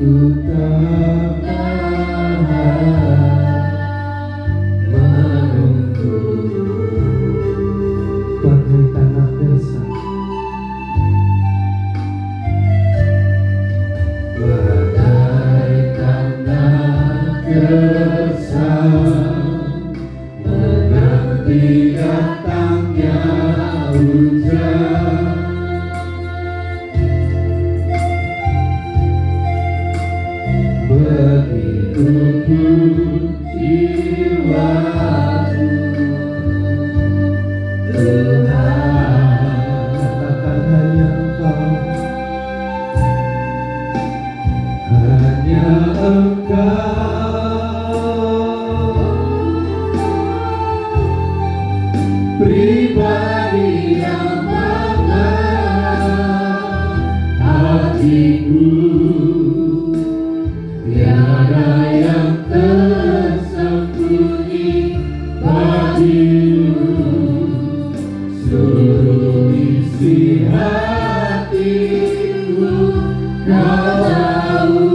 ku tahan menunggu bagai tanah gersang, bagai tanah gersang menanti datangnya hujan. Begitu pun jiwaku Tuhan, katakan hanya Engkau, hanya Engkau pribadi yang mengenal hatiku. Tiada yang tersembunyi bagimu, seluruh isi hatiku Kau tahu,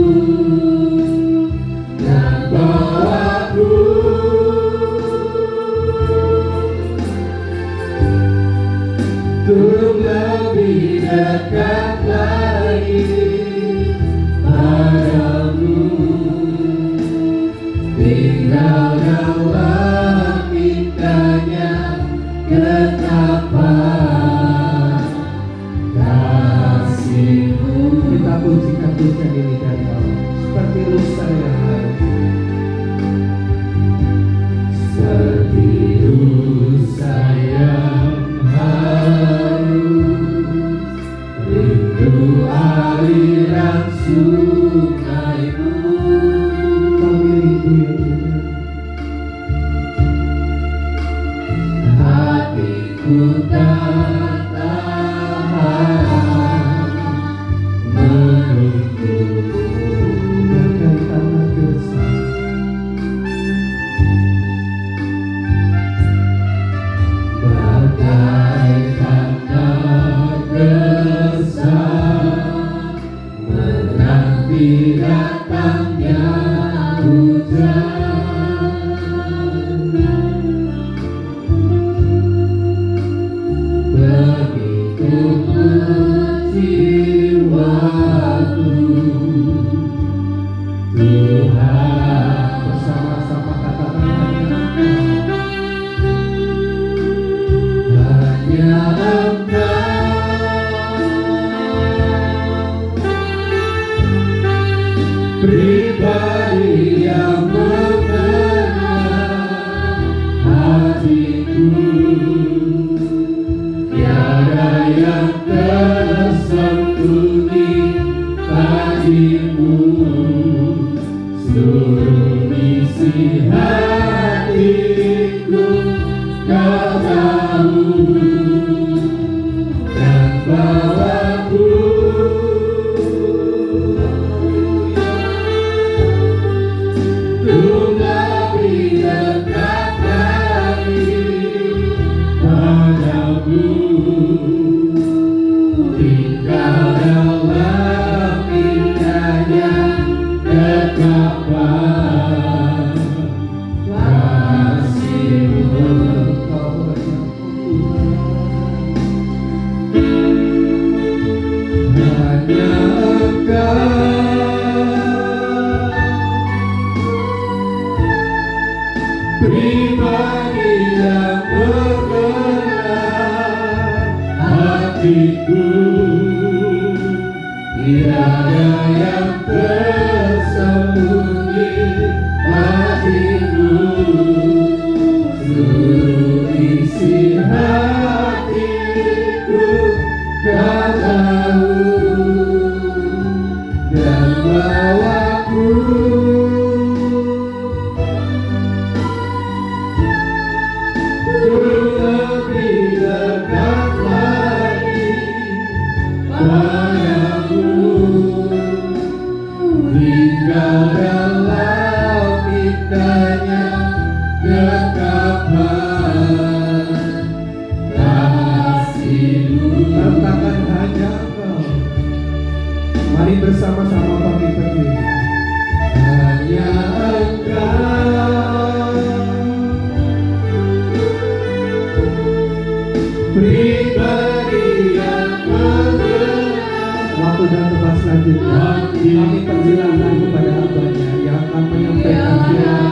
dan bawaku untuk lebih dekat lagi padamu, tinggal dalam indahnya ketetapan kasih-Mu. Kita pujikan pujian ini dari Allah seperti rusa yang harum, seperti rusa yang harum, rindu aliran sungai-Mu. Kami rindu ya Tuhan, hatiku tak tahan menunggu bagai tanah gersang, bagai tanah gersang menanti datangnya hujan. Begitu pun jiwaku Tuhan, bersama-sama katakan hanya Engkau pribadi yang mengenal hatiku. Tiada yang tersembunyi bagimu, seluruh isi hatiku Kau tahu, dan bawaku untuk lebih dekat lagi padamu, tinggal dalam indahnya ketetapan kasih-Mu. Hanya Engkau pribadi yang mengenal hatiku. Tiada yang tersembunyi bagimu, seluruh isi hatiku Kau tahu, dan bawaku untuk lebih dekat lagi padamu, tinggal dalam indahnya ketetapan kasih-Mu. Katakan hanya Engkau, Mari bersama-sama bangkit berdiri. Hanya Engkau pribadi yang bergerak. Waktu dan tempat selanjutnya kami persilakan kepada hambanya yang akan menyampaikan firman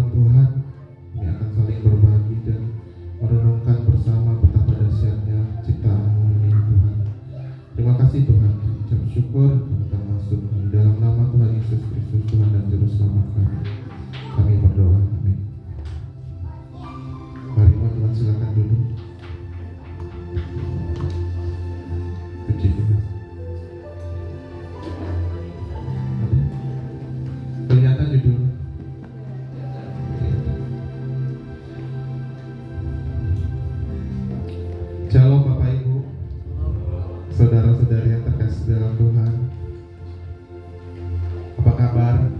Tuhan. Shalom Bapak Ibu, saudara-saudari yang terkasih dalam Tuhan. Apa kabar?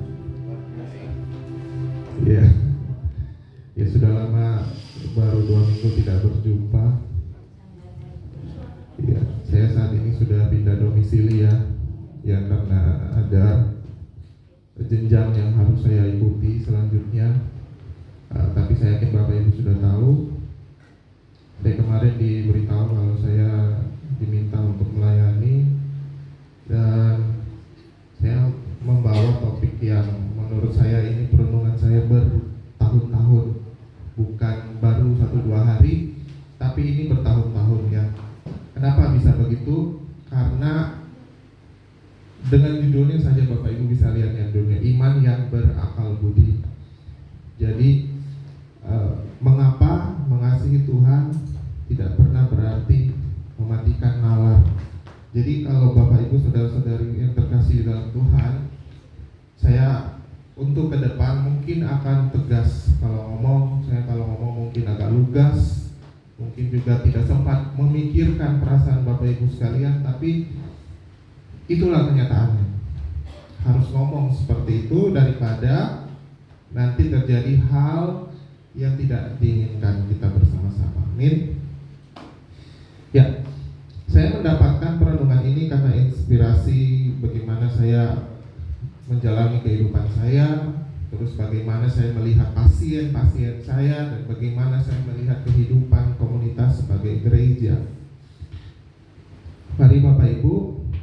Ya, ya sudah lama, baru 2 minggu tidak berjumpa. Ya, saya saat ini sudah pindah domisili ya karena ada jenjang yang harus saya ikuti selanjutnya. Tapi saya yakin Bapak Ibu sudah tahu. Saya kemarin diberitahu kalau saya diminta untuk melayani, dan saya membawa topik yang menurut saya ini perenungan saya bertahun-tahun, bukan baru 1-2 hari, tapi ini bertahun-tahun ya. Kenapa bisa begitu? Karena dengan judulnya saja Bapak Ibu bisa lihat yang judulnya iman yang berakal budi. Jadi mengapa mengasihi Tuhan tidak pernah berarti mematikan nalar. Jadi kalau Bapak Ibu saudara-saudari yang terkasih dalam Tuhan, saya untuk ke depan mungkin akan tegas kalau ngomong. Saya kalau ngomong mungkin agak lugas, mungkin juga tidak sempat memikirkan perasaan Bapak Ibu sekalian, tapi itulah kenyataannya. Harus ngomong seperti itu daripada nanti terjadi hal yang tidak diinginkan kita bersama-sama. Amin. Ya, saya mendapatkan perenungan ini karena inspirasi bagaimana saya menjalani kehidupan saya, terus bagaimana saya melihat pasien-pasien saya, dan bagaimana saya melihat kehidupan komunitas sebagai gereja. Mari Bapak Ibu,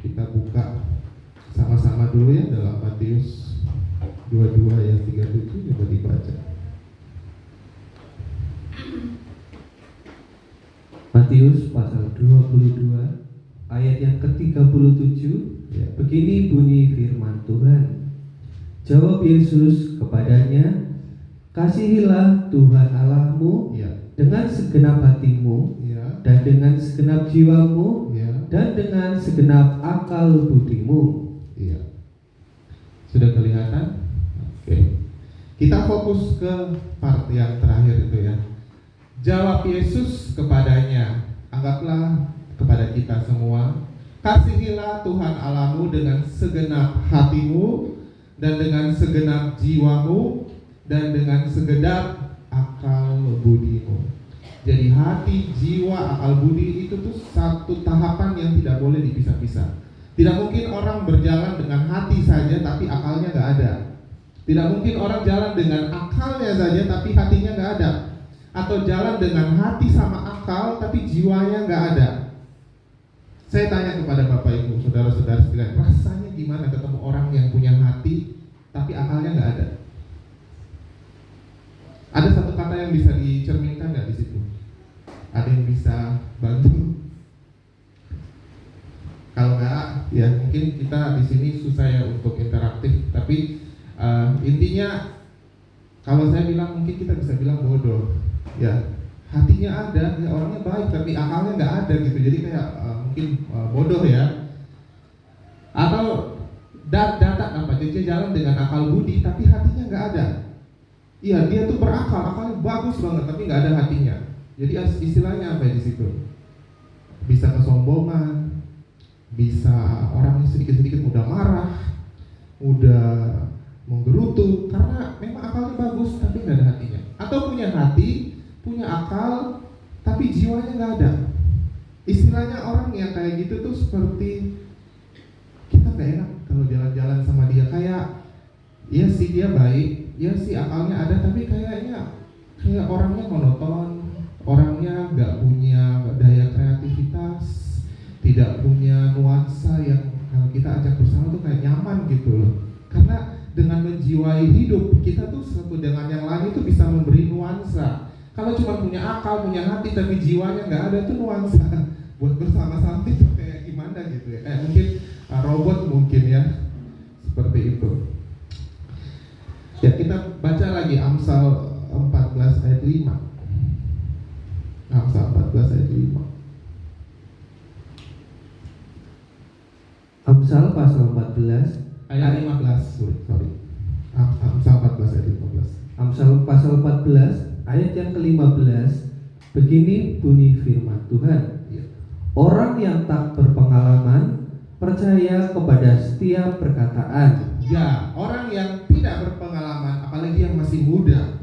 kita buka sama-sama dulu ya dalam Matius 22 ayat 37, coba dibaca. Matius pasal 22 ayat yang ke-37 ya. Begini bunyi firman Tuhan. Jawab Yesus kepadanya, kasihilah Tuhan Allahmu ya, dengan segenap hatimu ya, dan dengan segenap jiwamu ya, dan dengan segenap akal budimu ya. Sudah kelihatan? Oke. Kita fokus ke part yang terakhir itu ya. Jawab Yesus kepadanya, anggaplah kepada kita semua, kasihilah Tuhan Allahmu dengan segenap hatimu, dan dengan segenap jiwamu, dan dengan segenap akal budimu. Jadi hati, jiwa, akal budi itu tuh satu tahapan yang tidak boleh dipisah-pisah. Tidak mungkin orang berjalan dengan hati saja tapi akalnya nggak ada. Tidak mungkin orang jalan dengan akalnya saja tapi hatinya nggak ada. Atau jalan dengan hati sama akal tapi jiwanya nggak ada. Saya tanya kepada Bapak Ibu, saudara-saudara sekalian, rasanya gimana ketemu orang yang punya hati tapi akalnya nggak ada? Ada satu kata yang bisa dicerminkan nggak di situ? Ada yang bisa bantu? Kalau nggak, ya mungkin kita di sini susah ya untuk interaktif. Tapi intinya, kalau saya bilang mungkin kita bisa bilang bodoh. Ya, hatinya ada, ya orangnya baik, tapi akalnya nggak ada gitu. Jadi kayak mungkin bodoh ya. Atau data apa? Dia jalan dengan akal budi, tapi hatinya nggak ada. Iya, dia tuh berakal, akalnya bagus banget, tapi nggak ada hatinya. Jadi istilahnya apa ya di situ? Bisa kesombongan, bisa orangnya sedikit-sedikit mudah marah, mudah menggerutu, karena memang akalnya bagus, tapi nggak ada hatinya. Atau punya hati, punya akal, tapi jiwanya nggak ada. Istilahnya orang yang kayak gitu tuh seperti kita nggak enak kalau jalan-jalan sama dia. Kayak, ya sih dia baik, ya sih akalnya ada, tapi kayaknya kayak orangnya monoton, orangnya nggak punya daya kreativitas, tidak punya nuansa yang kalau kita ajak bersama tuh kayak nyaman gitu loh. Karena dengan menjiwai hidup kita tuh satu dengan yang lain itu bisa memberi nuansa. Kalau cuma punya akal, punya hati, tapi jiwanya nggak ada tuh nuansa. Buat bersama-sama itu kayak gimana gitu ya? Mungkin robot mungkin ya, seperti itu. Ya kita baca lagi Amsal 14 ayat 5. Amsal 14 ayat 5. Amsal pasal 14 ayat 15. Sorry. Amsal 14 ayat 15. Amsal pasal 14 ayat yang ke-15. Begini bunyi firman Tuhan. Ya. Orang yang tak berpengalaman percaya kepada setiap perkataan. Ya, orang yang tidak berpengalaman, apalagi yang masih muda,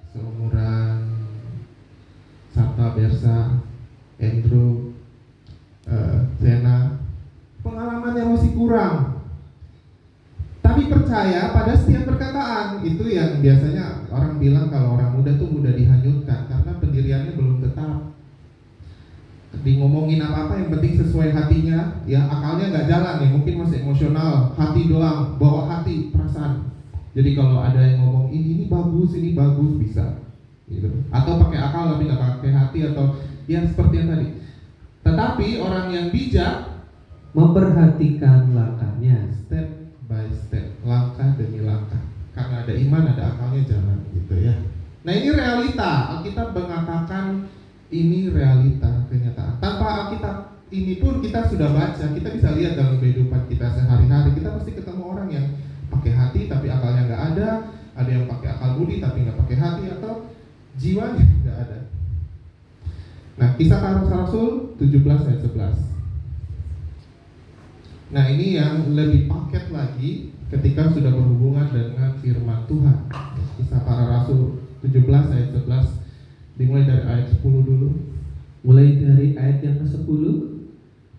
seumuran Sabta, Bersa, Andrew, Zena, pengalamannya masih kurang, tapi percaya pada setiap perkataan. Itu yang biasanya orang bilang kalau orang muda tuh mudah dihanyutkan karena pendiriannya belum tetap. Ngomongin apa-apa yang penting sesuai hatinya, ya akalnya nggak jalan ya, mungkin masih emosional, hati doang, bawa hati, perasaan. Jadi kalau ada yang ngomong ini bagus bisa, gitu. Atau pakai akal tapi nggak pakai hati, atau yang seperti yang tadi. Tetapi orang yang bijak memperhatikan langkahnya, step by step, langkah demi langkah. Karena ada iman, ada akalnya jalan, gitu ya. Nah ini realita. Alkitab mengatakan ini realita, kenyataan. Tanpa Alkitab ini pun kita sudah baca, kita bisa lihat dalam kehidupan kita sehari-hari. Kita pasti ketemu orang yang pakai hati tapi akalnya nggak ada yang pakai akal budi tapi nggak pakai hati, atau jiwanya nggak ada. Nah, Kisah Para Rasul 17 ayat 11. Nah, ini yang lebih paket lagi ketika sudah berhubungan dengan firman Tuhan. Kisah Para Rasul 17 ayat 11. Dimulai dari ayat 10 dulu. Mulai dari ayat yang ke-10.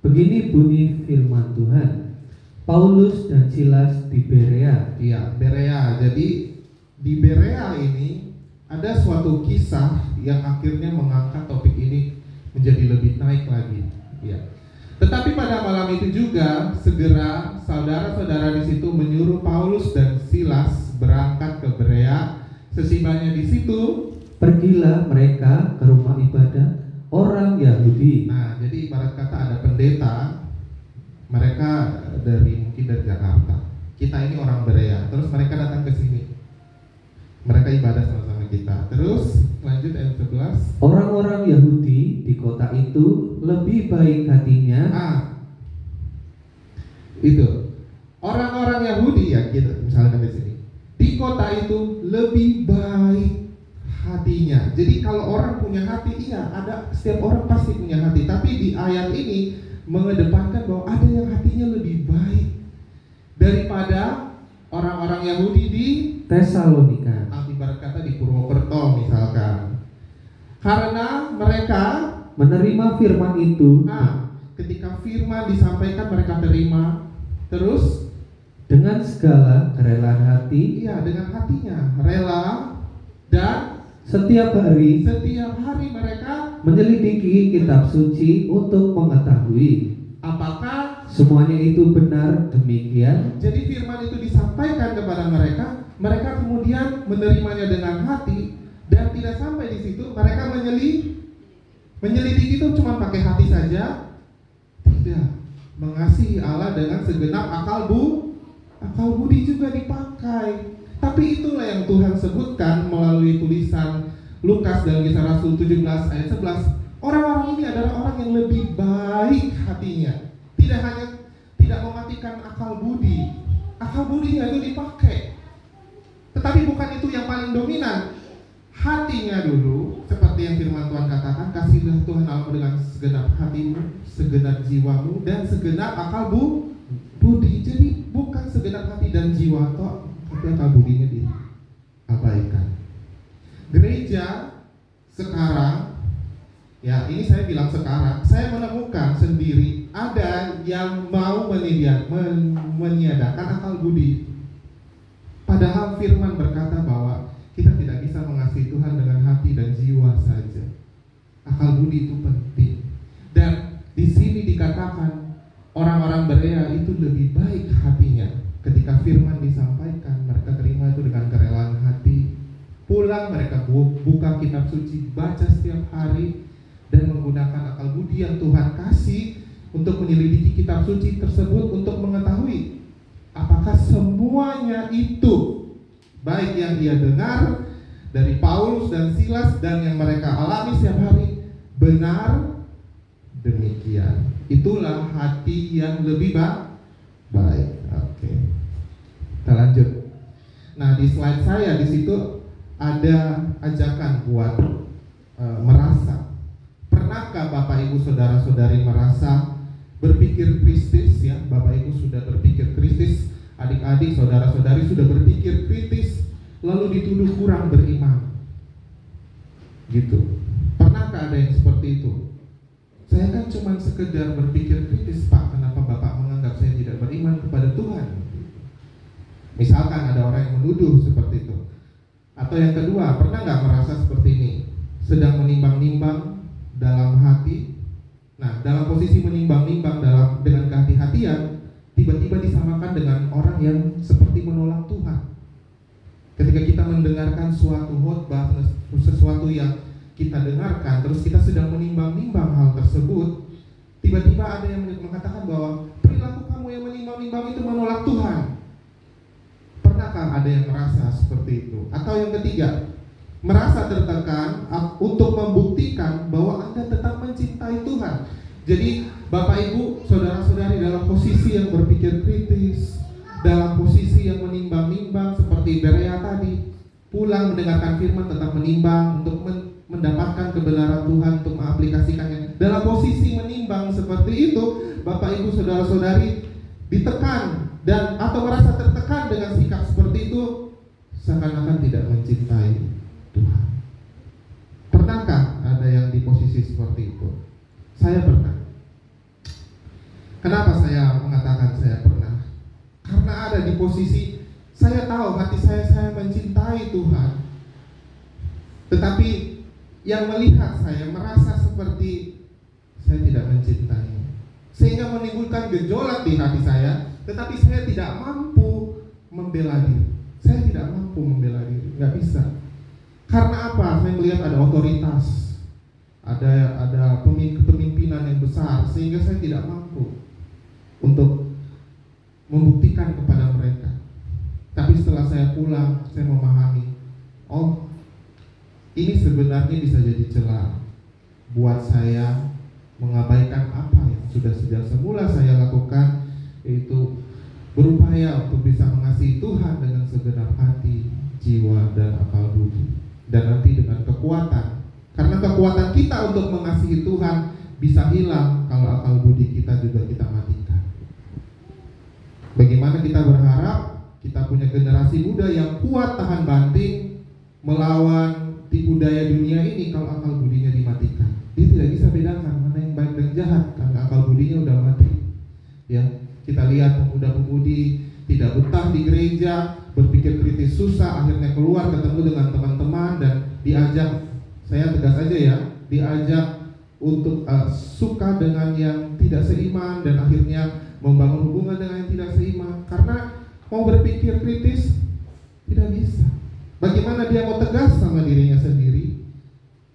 Begini bunyi firman Tuhan. Paulus dan Silas di Berea. Iya, Berea. Jadi di Berea ini ada suatu kisah yang akhirnya mengangkat topik ini menjadi lebih naik lagi. Ya. Tetapi pada malam itu juga segera saudara-saudara di situ menyuruh Paulus dan Silas berangkat ke Berea. Sesibanya di situ, pergilah mereka ke rumah ibadah orang Yahudi. Nah, jadi ibarat kata ada pendeta, mereka mungkin dari Jakarta. Kita ini orang Berea, terus mereka datang ke sini. Mereka ibadah sama-sama kita. Terus lanjut ayat 11. Orang-orang Yahudi di kota itu lebih baik hatinya. Itu. Orang-orang Yahudi ya kita misalkan di sini. Di kota itu lebih baik hatinya. Jadi kalau orang punya hati, iya ada, setiap orang pasti punya hati. Tapi di ayat ini mengedepankan bahwa ada yang hatinya lebih baik daripada orang-orang Yahudi di Tesalonika. ibarat kata di Purwokerto misalkan. Karena mereka menerima firman itu ketika firman disampaikan mereka terima, terus dengan segala kerelaan hati, iya dengan hatinya rela, dan setiap hari mereka menyelidiki kitab suci untuk mengetahui apakah semuanya itu benar demikian. jadi firman itu disampaikan kepada mereka, mereka kemudian menerimanya dengan hati, dan tidak sampai di situ mereka menyelidiki itu cuma pakai hati saja, tidak, mengasihi Allah dengan segenap akal budi juga dipakai. Tapi itulah yang Tuhan sebutkan melalui tulisan Lukas dalam Kisah Rasul 17 ayat 11. Orang-orang ini adalah orang yang lebih baik hatinya. Tidak mematikan akal budinya itu dipakai. Tetapi bukan itu yang paling dominan. Hatinya dulu, seperti yang firman Tuhan katakan, kasihilah Tuhan Allahmu dengan segenap hatimu, segenap jiwamu, dan segenap akal budi. Jadi bukan segenap hati dan jiwa toh, tapi akal budinya diabaikan. Gereja sekarang, ya ini saya bilang sekarang, saya menemukan sendiri ada yang mau meniadakan akal budi. Padahal firman berkata bahwa kita tidak bisa mengasihi Tuhan dengan hati dan jiwa saja. Akal budi itu penting. Dan di sini dikatakan orang-orang Berea itu lebih baik hatinya. Ketika firman disampaikan, mereka terima itu dengan kerelaan hati. Pulang mereka buka kitab suci, baca setiap hari, dan menggunakan akal budi yang Tuhan kasih untuk menyelidiki kitab suci tersebut untuk mengetahui apakah semuanya itu baik yang ia dengar dari Paulus dan Silas dan yang mereka alami setiap hari benar demikian. Itulah hati yang lebih baik. Oke. Kita lanjut. Nah, di slide saya di situ ada ajakan buat merasa. Pernahkah Bapak Ibu saudara-saudari merasa berpikir kritis ya? Bapak Ibu sudah berpikir kritis, adik-adik saudara-saudari sudah berpikir kritis, lalu dituduh kurang beriman. Gitu. Pernahkah ada yang seperti itu? Saya kan cuma sekedar berpikir kritis, Pak. Kenapa Bapak menganggap saya tidak beriman kepada Tuhan? Misalkan ada orang yang menuduh seperti itu. Atau yang kedua, pernah nggak merasa seperti ini? Sedang menimbang-nimbang dalam hati. Nah, dalam posisi menimbang-nimbang dengan kehati-hatian, tiba-tiba disamakan dengan orang yang seperti menolak Tuhan. Ketika kita mendengarkan suatu khotbah, sesuatu yang kita dengarkan, terus kita sedang menimbang-nimbang hal tersebut, tiba-tiba ada yang mengatakan bahwa perilaku kamu yang menimbang-nimbang itu menolak Tuhan. Pernahkah ada yang merasa seperti itu? Atau yang ketiga, merasa tertekan untuk membuktikan bahwa Anda tetap mencintai Tuhan. Jadi Bapak Ibu, saudara-saudari dalam posisi yang berpikir kritis, dalam posisi yang menimbang-nimbang seperti Berea tadi, pulang mendengarkan firman tetap menimbang untuk mendapatkan kebenaran Tuhan, untuk mengaplikasikannya. Dalam posisi menimbang seperti itu, Bapak Ibu saudara-saudari ditekan dan atau merasa tertekan dengan sikap seperti itu, seakan-akan tidak mencintai Tuhan. Pernahkah ada yang di posisi seperti itu? Saya pernah. Kenapa saya mengatakan saya pernah? Karena ada di posisi saya tahu hati saya mencintai Tuhan, tetapi yang melihat saya merasa seperti saya tidak mencintainya, sehingga menimbulkan gejolak di hati saya. Tetapi saya tidak mampu membela diri. Saya tidak mampu membela diri, nggak bisa. Karena apa? Saya melihat ada otoritas, ada kepemimpinan yang besar, sehingga saya tidak mampu untuk membuktikan kepada mereka. Tapi setelah saya pulang, saya memahami, oh, ini sebenarnya bisa jadi celah buat saya mengabaikan apa yang sudah sejak semula saya lakukan, yaitu berupaya untuk bisa mengasihi Tuhan dengan segenap hati, jiwa, dan akal budi. Dan nanti dengan kekuatan, karena kekuatan kita untuk mengasihi Tuhan bisa hilang kalau akal budi kita juga kita matikan. Bagaimana kita berharap kita punya generasi muda yang kuat tahan banting melawan tipu daya dunia ini kalau akal budinya dimatikan? Ya, kita lihat pemuda-pemudi tidak betah di gereja, berpikir kritis susah, akhirnya keluar ketemu dengan teman-teman dan diajak, saya tegas aja ya, diajak untuk suka dengan yang tidak seiman dan akhirnya membangun hubungan dengan yang tidak seiman karena mau berpikir kritis tidak bisa. Bagaimana dia mau tegas sama dirinya sendiri,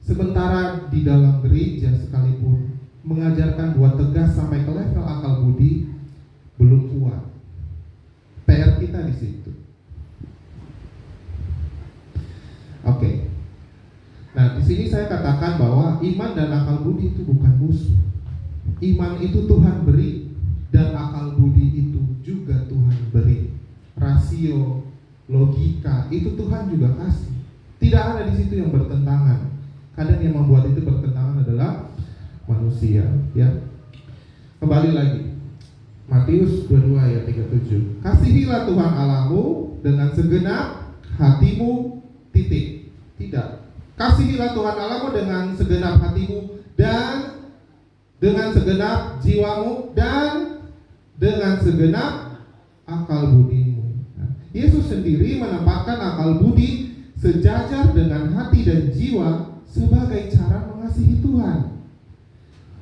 sementara di dalam gereja sekalipun mengajarkan buat tegas sampai ke level akal budi belum kuat. PR kita di situ. Oke. Nah, di sini saya katakan bahwa iman dan akal budi itu bukan musuh. Iman itu Tuhan beri dan akal budi itu juga Tuhan beri. Rasio, logika itu Tuhan juga kasih. Tidak ada di situ yang bertentangan. Kadang yang membuat itu bertentangan adalah manusia, ya. Kembali lagi. Matius 22 ayat 37. Kasihilah Tuhan Allahmu dengan segenap hatimu, titik. Tidak. Kasihilah Tuhan Allahmu dengan segenap hatimu dan dengan segenap jiwamu dan dengan segenap akal budimu. Nah, Yesus sendiri menempatkan akal budi sejajar dengan hati dan jiwa sebagai cara mengasihi Tuhan,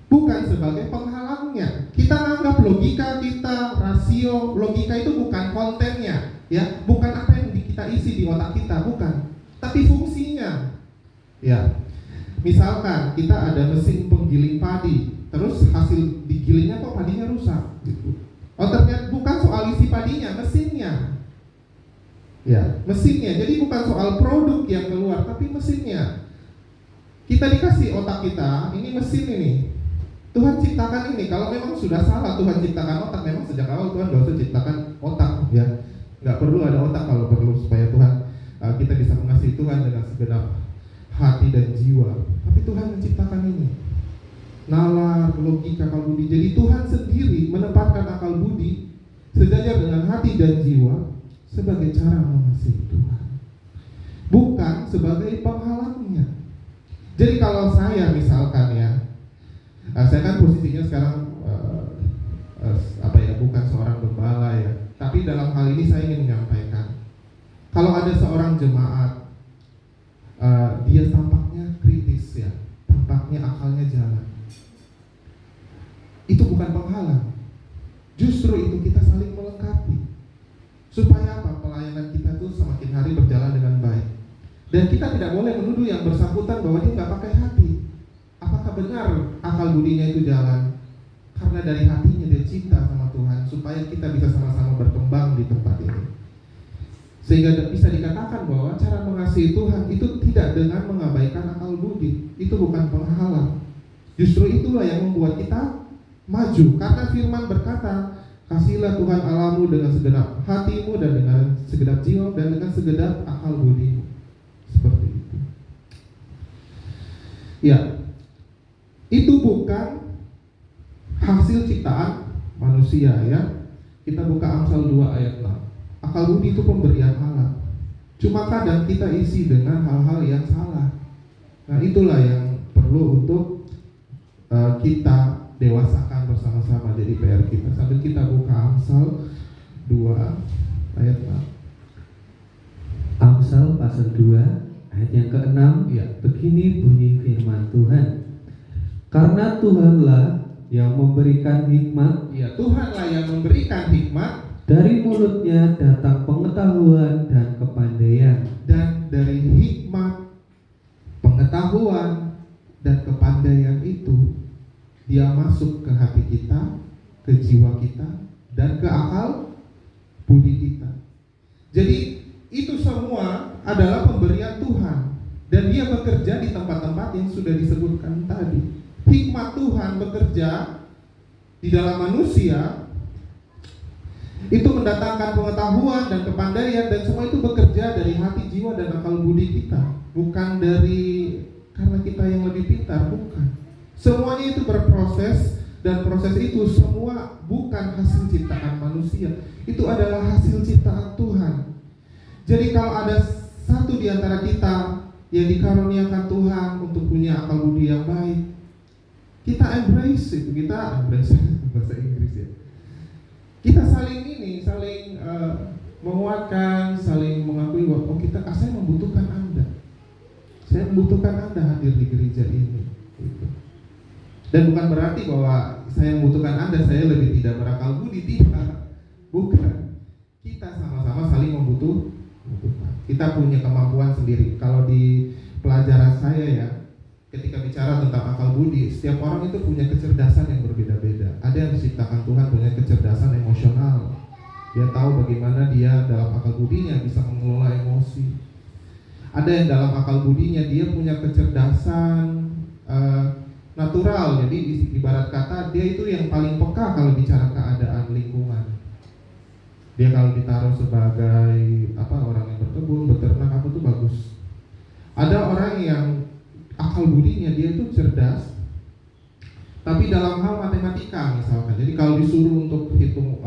bukan sebagai penghalangnya. Kita anggap logika kita, rasio, logika itu bukan kontennya, ya, bukan apa yang kita isi di otak kita, bukan, tapi fungsinya. Ya, misalkan kita ada mesin penggiling padi, terus hasil digilingnya kok padinya rusak, gitu. Oh, ternyata bukan soal isi padinya, mesinnya. Ya, mesinnya. Jadi bukan soal produk yang keluar, tapi mesinnya. Kita dikasih otak kita, ini mesin ini. Tuhan ciptakan ini. Kalau memang sudah salah Tuhan ciptakan otak, memang sejak awal Tuhan gak usah ciptakan otak, ya. Gak perlu ada otak kalau perlu supaya Tuhan kita bisa mengasihi Tuhan dengan segenap hati dan jiwa. Tapi Tuhan menciptakan ini. Nalar, logika, akal budi. Jadi Tuhan sendiri menempatkan akal budi sejajar dengan hati dan jiwa sebagai cara mengasihi Tuhan, bukan sebagai penghalangnya. Jadi kalau saya misalkan ya, saya kan posisinya sekarang bukan seorang gembala ya, tapi dalam hal ini saya ingin menyampaikan, kalau ada seorang jemaat, dia tampaknya kritis ya, tampaknya akalnya jalan, itu bukan penghalang. Justru itu kita saling melengkapi. Supaya apa? Pelayanan kita tuh semakin hari berjalan dengan baik. Dan kita tidak boleh menuduh yang bersangkutan bahwa dia nggak pakai hati. Apakah benar akal budinya itu jalan? Karena dari hatinya dia cinta sama Tuhan, supaya kita bisa sama-sama berkembang di tempat ini. Sehingga bisa dikatakan bahwa cara mengasihi Tuhan itu tidak dengan mengabaikan akal budi. Itu bukan penghalang. Justru itulah yang membuat kita maju. Karena firman berkata, kasihilah Tuhan Allahmu dengan segenap hatimu dan dengan segenap jiwa dan dengan segenap akal budimu. Seperti itu. Ya, itu bukan hasil ciptaan manusia ya. Kita buka Amsal 2 ayat 6. Akal budi itu pemberian Allah. Cuma kadang kita isi dengan hal-hal yang salah. Nah, itulah yang perlu untuk kita dewasakan bersama-sama, jadi PR kita. Sambil kita buka Amsal 2 ayat 6. Amsal pasal 2 ayat yang ke-6, Ya. Begini bunyi firman Tuhan. Karena Tuhanlah yang memberikan hikmat, Ya, Tuhanlah yang memberikan hikmat, dari mulutnya datang pengetahuan dan kepandaian. dan dari hikmat, pengetahuan dan kepandaian itu dia masuk ke hati kita, ke jiwa kita, dan ke akal budi kita. Jadi itu semua adalah pemberian Tuhan, dan dia bekerja di tempat-tempat yang sudah disebutkan tadi. Hikmat Tuhan bekerja di dalam manusia, itu mendatangkan pengetahuan dan kepandaian, dan semua itu bekerja dari hati, jiwa, dan akal budi kita, bukan dari karena kita yang lebih pintar, bukan. Semuanya itu berproses, dan proses itu semua bukan hasil ciptaan manusia. Itu adalah hasil ciptaan Tuhan. Jadi kalau ada satu di antara kita yang dikaruniakan Tuhan untuk punya akal budi yang baik, kita embrace itu, kita embrace bahasa Inggris ya. Kita saling menguatkan, saling mengakui bahwa saya membutuhkan Anda. Saya membutuhkan Anda hadir di gereja ini. Gitu. Dan bukan berarti bahwa saya membutuhkan Anda, saya lebih tidak berakal budi, tidak. Bukan. Kita sama-sama saling membutuhkan. Kita punya kemampuan sendiri. Kalau di pelajaran saya ya, ketika bicara tentang akal budi, setiap orang itu punya kecerdasan yang berbeda-beda. Ada yang diciptakan Tuhan punya kecerdasan emosional. Dia tahu bagaimana dia dalam akal budinya bisa mengelola emosi. Ada yang dalam akal budinya dia punya kecerdasan natural. Jadi ibarat kata dia itu yang paling peka kalau bicara keadaan lingkungan. Dia kalau ditaruh sebagai orang yang berkebun, beternak itu bagus. Ada orang yang akal budinya dia itu cerdas, tapi dalam hal matematika misalkan. Jadi kalau disuruh untuk hitung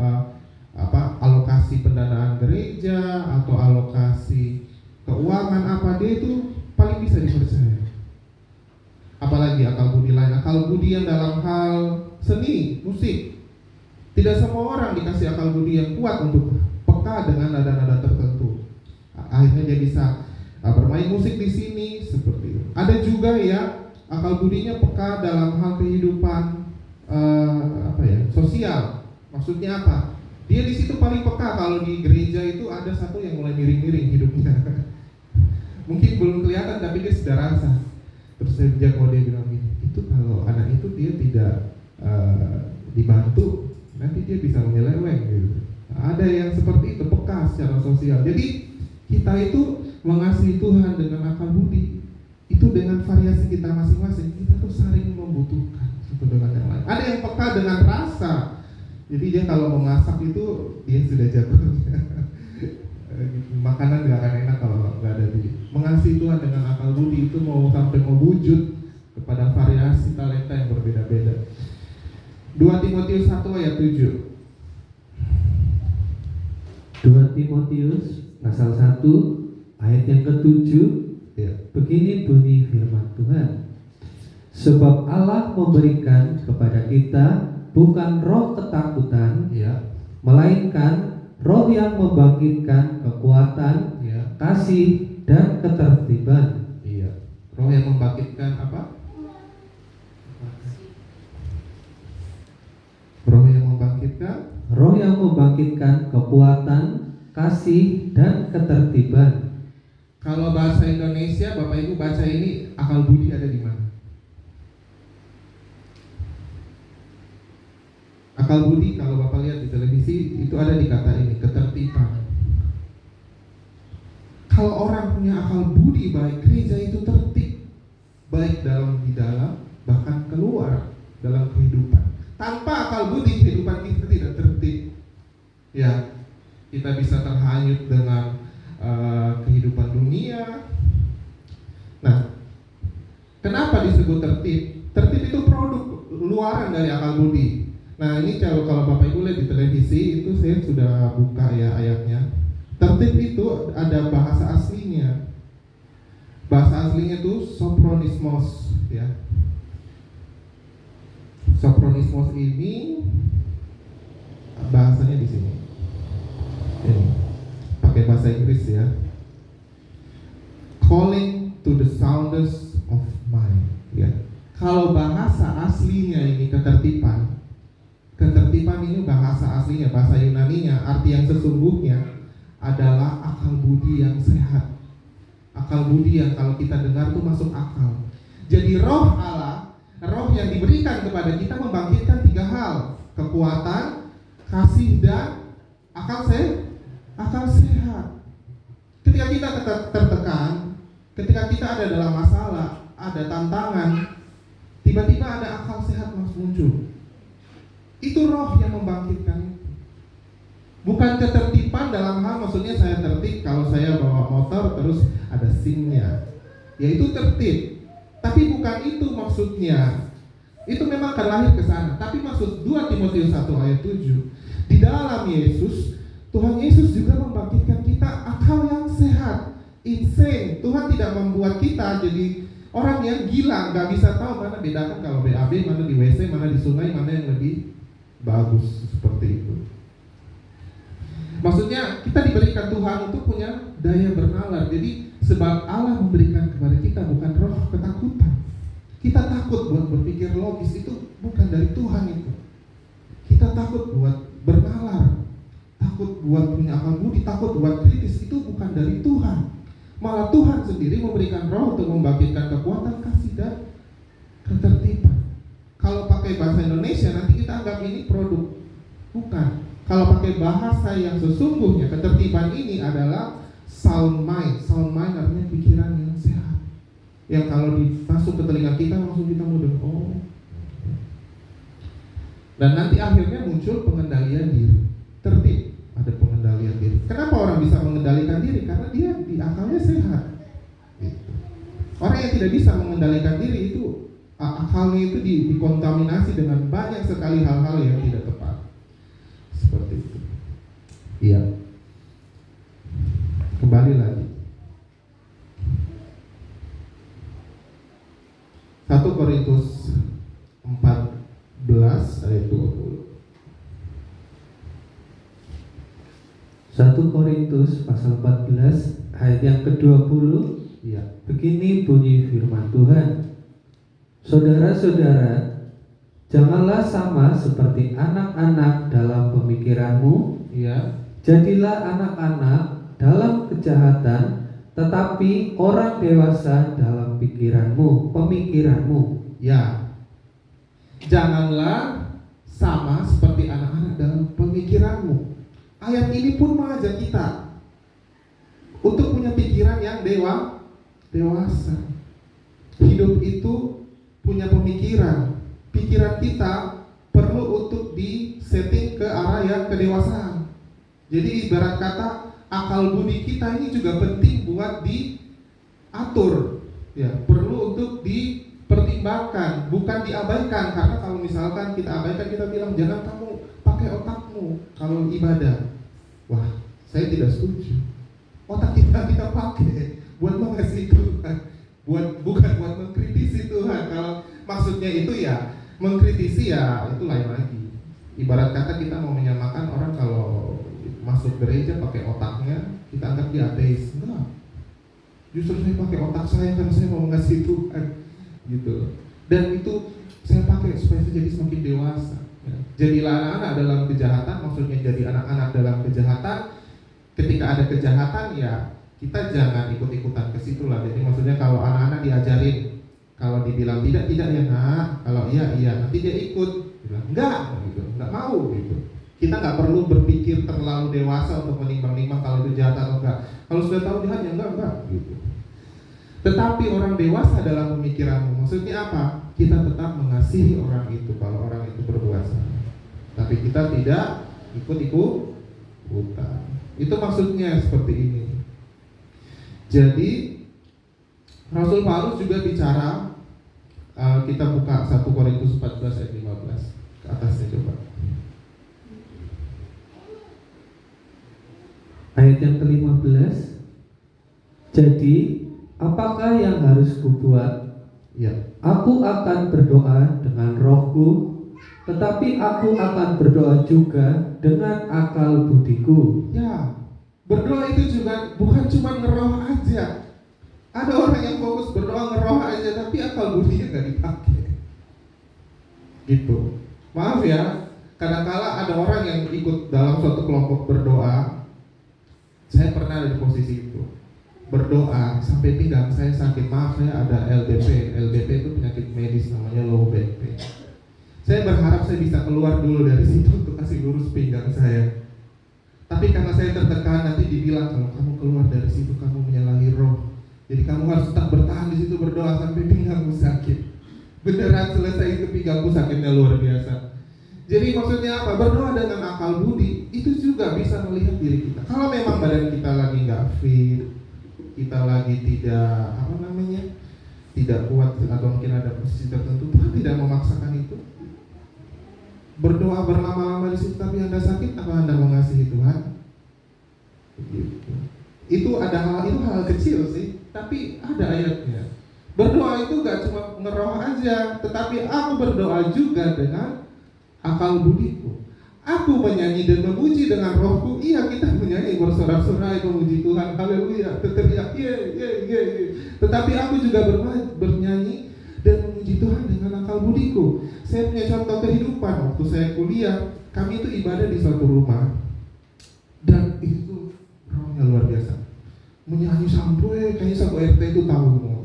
alokasi pendanaan gereja atau alokasi keuangan dia itu paling bisa dipercaya. Apalagi akal budi lain, akal budi yang dalam hal seni, musik. Tidak semua orang dikasih akal budi yang kuat untuk peka dengan nada-nada tertentu. Akhirnya dia bisa bermain musik di sini seperti itu. Ada juga ya akal budinya peka dalam hal kehidupan sosial. Maksudnya apa? Dia di situ paling peka. Kalau di gereja itu ada satu yang mulai miring-miring hidupnya. Mungkin belum kelihatan tapi dia sudah rasa. Terus dia bilang gini, itu kalau anak itu dia tidak dibantu, nanti dia bisa menyeleweng gitu. Ada yang seperti itu, peka secara sosial. Jadi kita itu mengasihi Tuhan dengan akal budi, itu dengan variasi kita masing-masing. Kita tuh saling membutuhkan satu dengan yang lain. Ada yang peka dengan rasa. Jadi dia kalau memasak itu dia sudah jago. Makanan gak akan enak kalau nggak ada dia. Mengasihi Tuhan dengan akal budi itu mau sampai mewujud kepada variasi talenta yang berbeda-beda. 2 Timotius 1 ayat 7. 2 Timotius pasal 1 ayat yang ke-7 Ya. Begini bunyi firman Tuhan. Sebab Allah memberikan kepada kita bukan roh ketakutan, Ya. melainkan roh yang membangkitkan kekuatan, Ya. kasih, dan ketertiban. Iya. Roh yang membangkitkan apa? Roh yang membangkitkan. Roh yang membangkitkan kekuatan, kasih, dan ketertiban. Kalau bahasa Indonesia, Bapak Ibu baca ini akal budi ada di mana? Akal budi kalau Bapak lihat di televisi itu ada di kata ini, ketertiban. Kalau orang punya akal budi baik, gereja itu tertib, baik di dalam bahkan keluar dalam kehidupan. Tanpa akal budi kehidupan kita tidak tertib. Ya, kita bisa terhanyut dengan kehidupan dunia. Nah, kenapa disebut tertib? Tertib itu produk luaran dari akal budi. Nah, ini kalau Bapak Ibu lihat di televisi itu saya sudah buka ya ayatnya. Tertib itu ada bahasa aslinya. Bahasa aslinya itu sophronismos ya. Sophronismos ini bahasanya di sini. Ini pakai bahasa Inggris ya. Calling to the soundness of mind ya. Kalau bahasa aslinya ini ketertiban. Ketertiban ini bahasa aslinya, bahasa Yunaninya, arti yang sesungguhnya adalah akal budi yang sehat. Akal budi yang kalau kita dengar tuh masuk akal. Jadi roh Allah, roh yang diberikan kepada kita membangkitkan 3 hal: kekuatan, kasih, dan akal sehat. Ketika kita tertekan, ketika kita ada dalam masalah, ada tantangan, tiba-tiba ada akal sehat muncul. Itu roh yang membangkitkan. Bukan ketertiban dalam hal maksudnya saya tertib kalau saya bawa motor terus ada SIM-nya. Ya itu tertib. Tapi bukan itu maksudnya. Itu memang akan lahir ke sana. Tapi maksud 2 Timotius 1 ayat 7, di dalam Yesus, Tuhan Yesus juga membangkitkan kita akal yang sehat. Insane. Tuhan tidak membuat kita jadi orang yang gila, gak bisa tahu mana bedakan kalau BAB, mana di WC, mana di sungai, mana yang lebih bagus seperti itu. Maksudnya kita diberikan Tuhan untuk punya daya bernalar. Jadi sebab Allah memberikan kepada kita bukan roh ketakutan. Kita takut buat berpikir logis, itu bukan dari Tuhan itu. Kita takut buat bernalar, takut buat punya akal budi, takut buat kritis, itu bukan dari Tuhan. Malah Tuhan sendiri memberikan roh untuk membangkitkan kekuatan, kasih, dan ketertiban. Kalau pakai bahasa Indonesia nanti kita anggap ini produk. Bukan. Kalau pakai bahasa yang sesungguhnya, ketertiban ini adalah sound mind. Sound mind artinya pikiran yang sehat, yang kalau masuk ke telinga kita langsung kita mudah, oh. Dan nanti akhirnya muncul pengendalian diri, tertib, ada pengendalian diri. Kenapa orang bisa mengendalikan diri? Karena dia di akalnya sehat. Gitu. Orang yang tidak bisa mengendalikan diri itu akalnya itu dikontaminasi dengan banyak sekali hal-hal yang tidak tepat. Seperti itu. Iya. Kembali lagi. 1 Korintus 14 ayat 20. 1 Korintus pasal 14 ayat yang ke-20. Iya. Begini bunyi firman Tuhan. Saudara-saudara, janganlah sama seperti anak-anak dalam pemikiranmu. Iya. Jadilah anak-anak dalam kejahatan, tetapi orang dewasa dalam pemikiranmu. Ya. Janganlah sama seperti anak-anak dalam pemikiranmu. Ayat ini pun mengajak kita untuk punya pikiran yang dewasa. Hidup itu punya pemikiran. Pikiran kita perlu untuk disetting ke arah yang kedewasaan. Jadi ibarat kata akal budi kita ini juga penting buat diatur. Ya, perlu untuk dipertimbangkan, bukan diabaikan. Karena kalau misalkan kita abaikan, kita bilang jangan kamu pakai otakmu kalau ibadah. Wah, saya tidak setuju. Otak kita pakai buat mengasihi Tuhan, bukan buat mengkritisi Tuhan. Kalau maksudnya itu ya mengkritisi, ya itu lain lagi. Ibarat kata kita mau menyamakan orang kalau masuk gereja pakai otaknya, kita anggap dia ateis. Enggak. Justru saya pakai otak saya karena saya mau mengasihi Tuhan, gitu. Dan itu saya pakai supaya saya jadi semakin dewasa. Jadilah anak-anak dalam kejahatan, maksudnya jadi anak-anak dalam kejahatan. Ketika ada kejahatan, ya kita jangan ikut-ikutan ke situ lah. Jadi maksudnya kalau anak-anak diajarin, kalau dibilang tidak ya nak, kalau iya, nanti dia ikut. Bilang enggak, gitu, enggak mau gitu. Kita nggak perlu berpikir terlalu dewasa untuk menimbang-nimbang kalau itu jahat atau enggak. Kalau sudah tahu jahat ya enggak gitu. Tetapi orang dewasa dalam pemikiranmu, maksudnya apa? Kita tetap mengasihi orang itu kalau orang itu berbuat salah. Tapi kita tidak ikut-ikutan. Itu maksudnya seperti ini. Jadi Rasul Paulus juga bicara, kita buka 1 Korintus 14 ayat 15 ke atasnya coba. Ayat yang ke-15. Jadi apakah yang harus kubuat? Ya. Aku akan berdoa dengan rohku, tetapi aku akan berdoa juga dengan akal budiku. Ya, berdoa itu juga bukan cuma ngeroh aja. Ada orang yang fokus berdoa ngeroh aja, tapi akal budinya nggak dipakai. Gitu. Maaf ya, kadang-kala ada orang yang ikut dalam suatu kelompok berdoa. Saya pernah ada di posisi itu. Berdoa sampai pinggang saya sakit. Maaf, saya ada LBP. LBP itu penyakit medis namanya low back pain. Saya berharap saya bisa keluar dulu dari situ untuk kasih lurus pinggang saya. Tapi karena saya tertekan, nanti dibilang kalau kamu keluar dari situ kamu menyalahi roh. Jadi kamu harus tetap bertahan di situ berdoa sampai pinggangmu sakit. Beneran selesai itu pinggangku sakitnya luar biasa. Jadi maksudnya apa? Berdoa dengan akal budi itu juga bisa melihat diri kita. Kalau memang badan kita lagi nggak fit, kita lagi tidak tidak kuat atau mungkin ada posisi tertentu, Tuhan tidak memaksakan itu. Berdoa berlama-lama di situ tapi Anda sakit, apa Anda mengasihi Tuhan? Begitu. Itu hal kecil sih, tapi ada ayatnya. Berdoa itu gak cuma ngeroh aja, tetapi aku berdoa juga dengan akal budiku. Aku menyanyi dan memuji dengan rohku. Iya, kita menyanyi bersorak-sorai memuji Tuhan, haleluya, teriak ye ye ye. Tetapi aku juga bernyanyi dan memuji Tuhan dengan akal budiku. Saya punya contoh kehidupan waktu saya kuliah. Kami itu ibadah di suatu rumah, dan itu rohnya luar biasa. Menyanyi sampai kayaknya satu RT itu tahu semua.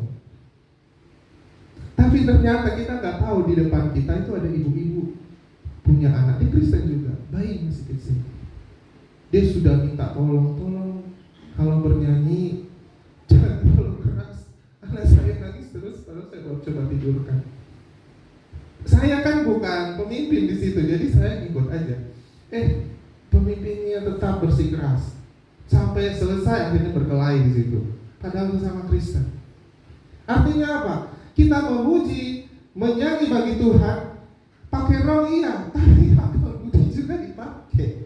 Tapi ternyata kita nggak tahu di depan kita itu ada ibu-ibu punya anak, dia Kristen juga, bayi masih kecil. Dia sudah minta tolong kalau bernyanyi jangan terlalu keras. Anak saya nangis terus, kalau saya coba tidurkan. Saya kan bukan pemimpin di situ, jadi saya ikut aja. Pemimpinnya tetap bersikeras sampai selesai, akhirnya berkelahi di situ. Padahal sama Kristen. Artinya apa? Kita memuji, menyanyi bagi Tuhan, pakai roh iya, tapi akal budi juga dipakai.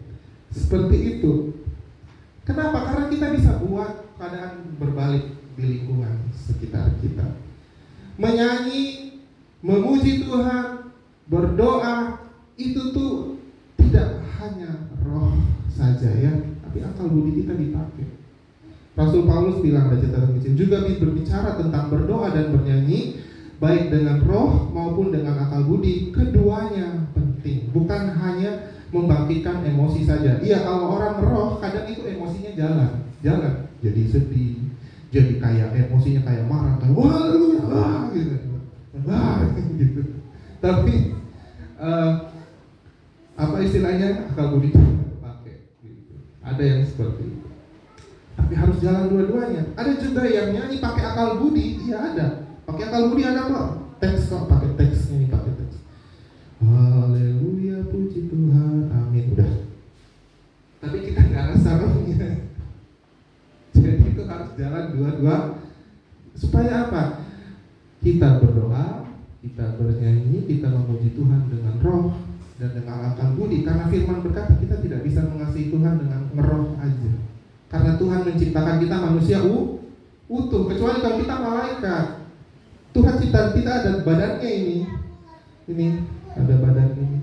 Seperti itu. Kenapa? Karena kita bisa buat keadaan berbalik di lingkungan sekitar kita. Menyanyi, memuji Tuhan, berdoa, itu tuh tidak hanya roh saja ya, tapi akal budi kita dipakai. Rasul Paulus bilang dalam catatan kecil juga berbicara tentang berdoa dan bernyanyi, baik dengan roh maupun dengan akal budi. Keduanya penting, bukan hanya membangkitkan emosi saja. Iya, kalau orang roh kadang itu emosinya jalan, jadi sedih, jadi kayak emosinya kayak marah, kayak wah gitu. Tapi apa istilahnya, akal budi pakai gitu. Ada yang seperti itu. Tapi harus jalan dua-duanya. Ada juga yang nyanyi pakai akal budi, iya ada. Pakai akal budi ada kok. Teks kok, pakai teks, ini pakai teks. Haleluya, puji Tuhan, amin, udah. Tapi kita nggak rasa rohnya. Jadi itu harus jalan dua-dua. Supaya apa? Kita berdoa, kita bernyanyi, kita memuji Tuhan dengan roh dan dengan akal budi. Karena firman berkata kita tidak bisa mengasihi Tuhan dengan ngeroh aja. Karena Tuhan menciptakan kita manusia utuh, kecuali kalau kita malaikat. Tuhan cipta kita ada badannya ini ada badan ini,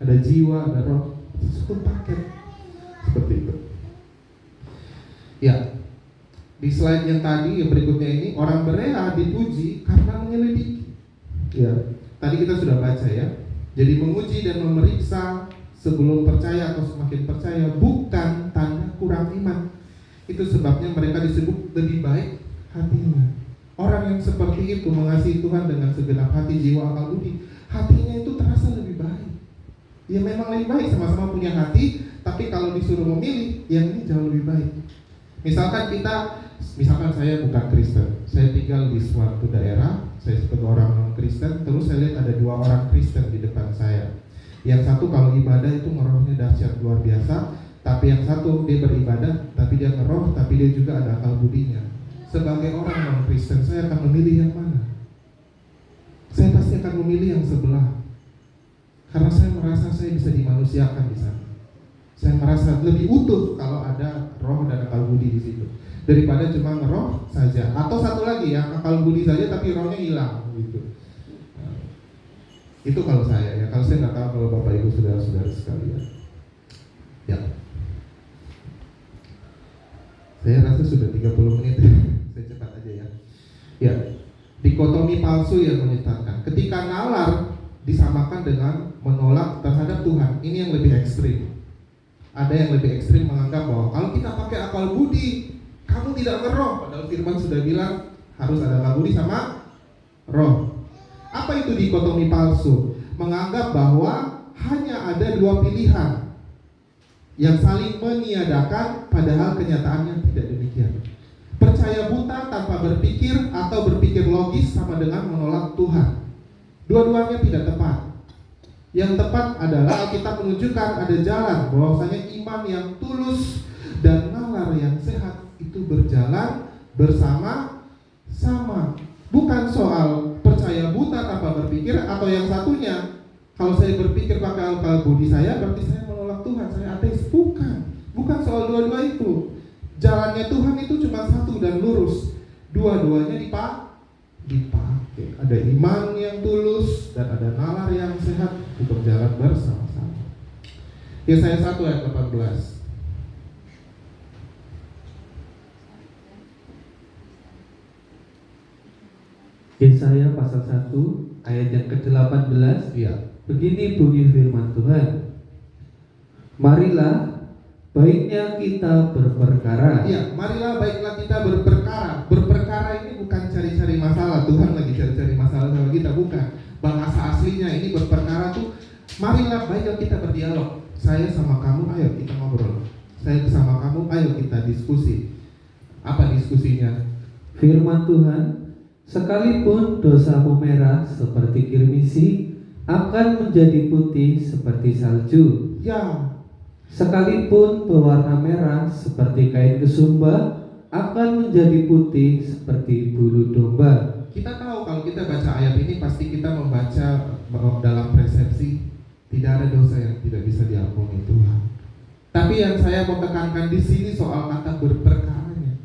ada jiwa, ada roh, satu paket seperti itu. Ya, di slide yang tadi yang berikutnya ini, orang berea dipuji karena menyelidiki. Ya, tadi kita sudah baca ya. Jadi memuji dan memeriksa sebelum percaya atau semakin percaya bukan tanda kurang iman. Itu sebabnya mereka disebut lebih baik hatinya. Orang yang seperti itu mengasihi Tuhan dengan segenap hati, jiwa, akal budi, hatinya itu terasa lebih baik. Ya memang lebih baik, sama-sama punya hati, tapi kalau disuruh memilih, yang ini jauh lebih baik. Misalkan saya bukan Kristen, saya tinggal di suatu daerah, saya sebagai orang non-Kristen, terus saya lihat ada dua orang Kristen di depan saya. Yang satu kalau ibadah itu ngerohnya dahsyat luar biasa, tapi yang satu dia beribadah, tapi dia ngeroh, tapi dia juga ada akal budinya. Sebagai orang non-Kristen, saya akan memilih yang mana? Saya pasti akan memilih yang sebelah, karena saya merasa saya bisa dimanusiakan di sana. Saya merasa lebih utuh kalau ada roh dan akal budi di situ, daripada cuma ngeroh saja. Atau satu lagi yang akal budi saja tapi rohnya hilang gitu. Itu kalau saya ya. Kalau saya nggak tahu kalau Bapak Ibu saudara-saudara sekalian. Ya. Saya rasa sudah 30 menit. Saya cepat aja ya. Ya. Dikotomi palsu yang menyesatkan. Ketika nalar disamakan dengan menolak terhadap Tuhan. Ini yang lebih ekstrim. Ada yang lebih ekstrim menganggap bahwa kalau kita pakai akal budi, kamu tidak ngeroh. Padahal firman sudah bilang harus ada akal budi sama roh. Apa itu dikotomi palsu? Menganggap bahwa hanya ada dua pilihan yang saling meniadakan, padahal kenyataannya tidak demikian. Percaya buta tanpa berpikir atau berpikir logis sama dengan menolak Tuhan. Dua-duanya tidak tepat. Yang tepat adalah Alkitab menunjukkan ada jalan, bahwasanya iman yang tulus dan nalar yang sehat itu berjalan bersama-sama. Bukan soal percaya buta tanpa berpikir, atau yang satunya kalau saya berpikir pakai akal budi saya berarti saya menolak Tuhan, saya ateis. Bukan soal dua-dua itu. Jalannya Tuhan itu cuma satu dan lurus. Dua-duanya dipakai. Ada iman yang tulus dan ada nalar yang sehat, itu berjalan bersama-sama. Yesaya 1 ayat 18. Yesaya pasal 1 ayat yang ke-18. Iya. Begini bunyi firman Tuhan. Marilah baiknya kita berperkara. Iya, marilah baiklah kita berperkara. Berperkara ini bukan cari-cari masalah. Tuhan lagi cari-cari masalah sama kita, bukan. Bahasa aslinya ini berperkara tuh, marilah baiklah kita berdialog. Saya sama kamu, ayo kita ngobrol. Saya sama kamu, ayo kita diskusi. Apa diskusinya? Firman Tuhan, sekalipun dosamu merah seperti kirmisi, akan menjadi putih seperti salju. Ya, Sekalipun berwarna merah seperti kain kesumba, akan menjadi putih seperti bulu domba. kita tahu kalau kita baca ayat ini pasti kita membaca dalam persepsi tidak ada dosa yang tidak bisa diampuni Tuhan. Tapi yang saya mau tekankan di sini soal kata berperkaranya.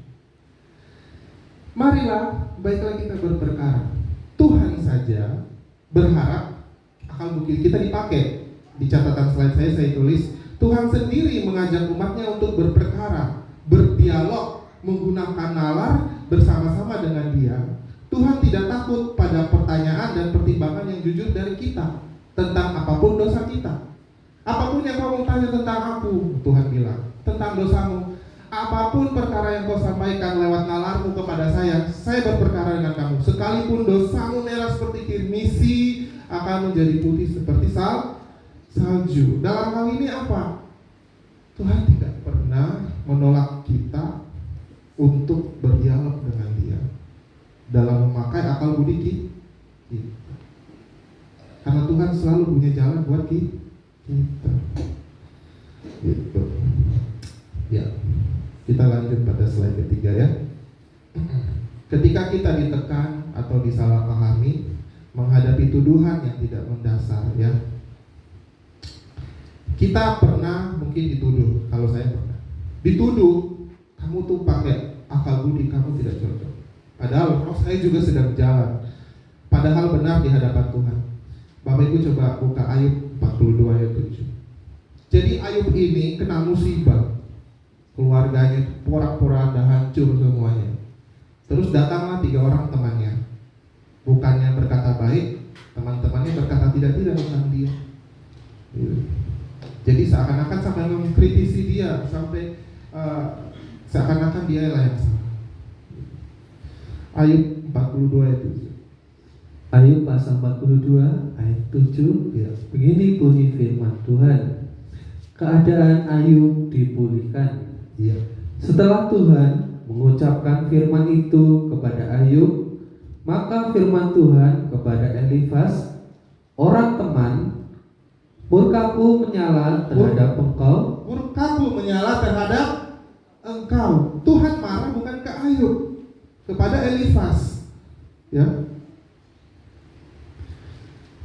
Marilah baiklah kita berperkara. Tuhan saja berharap akal budi kita dipakai. Di catatan slide saya tulis Tuhan sendiri mengajak umatnya untuk berperkara, berdialog, menggunakan nalar bersama-sama dengan Dia. Tuhan tidak takut pada pertanyaan dan pertimbangan yang jujur dari kita tentang apapun dosa kita. Apapun yang kamu tanya tentang aku, Tuhan bilang, tentang dosamu, apapun perkara yang kau sampaikan lewat nalarmu kepada saya berperkara dengan kamu. Sekalipun dosamu merah seperti kirmisi, akan menjadi putih seperti salju. Dalam hal ini apa? Tuhan tidak pernah menolak kita untuk berdialog dengan Dia dalam memakai akal budi kita. Karena Tuhan selalu punya jalan buat kita. Gitu. Ya, kita lanjut pada slide ketiga ya. Ketika kita ditekan atau disalahpahami, menghadapi tuduhan yang tidak mendasar ya. Kita pernah mungkin dituduh, kalau saya pernah dituduh, kamu tuh pakai akal budi kamu tidak cocok. Padahal roh saya juga sedang berjalan. Padahal benar di hadapan Tuhan. Bapak Ibu coba buka Ayub 42 ayat 7. Jadi Ayub ini kena musibah. Keluarganya porak-poranda hancur semuanya. Terus datanglah 3 orang temannya. Bukannya berkata baik, teman-temannya berkata tidak tentang dia. Jadi seakan-akan sampai mengkritisi dia, sampai seakan-akan dia lah yang salah. Ayub 42 ayat 7. Ayub pasal 42 ayat 7 Ya. Begini bunyi firman Tuhan. Keadaan Ayub dipulihkan. Iya. Setelah Tuhan mengucapkan firman itu kepada Ayub, maka firman Tuhan kepada Elifas, orang teman, murkaku menyala terhadap engkau. Murkaku menyala terhadap engkau. Tuhan marah bukan ke Ayub, kepada Elifas. Ya.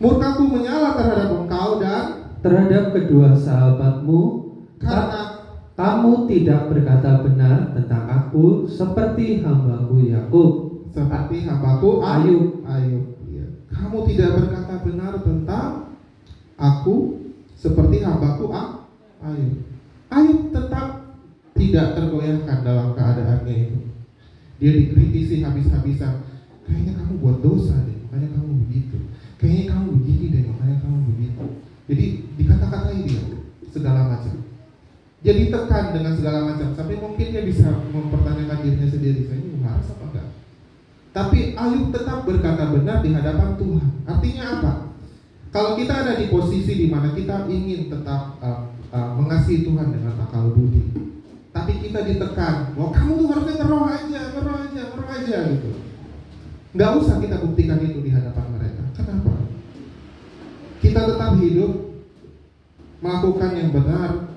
Murkaku menyala terhadap engkau dan terhadap kedua sahabatmu, karena kamu tidak berkata benar tentang aku seperti hambaku Yakub. seperti hambaku Ayub. Ya. Kamu tidak berkata benar tentang aku seperti hambaku Ayub. Ayub tetap tidak tergoyahkan dalam keadaannya itu. Dia dikritisi habis-habisan. Kayaknya kamu buat dosa deh, makanya kamu begitu. Kayaknya kamu begini deh, makanya kamu begitu. Jadi dikata-katai dia segala macam. Jadi tekan dengan segala macam sampai mungkin dia bisa mempertanyakan dirinya sendiri, saya ini waras apa enggak? Tapi Ayub tetap berkata benar di hadapan Tuhan. Artinya apa? Kalau kita ada di posisi di mana kita ingin tetap mengasihi Tuhan dengan akal budi, tapi kita ditekan, bahwa kamu tuh harusnya ngeroh aja gitu. Nggak usah kita buktikan itu di hadapan mereka. Kenapa? Kita tetap hidup, melakukan yang benar,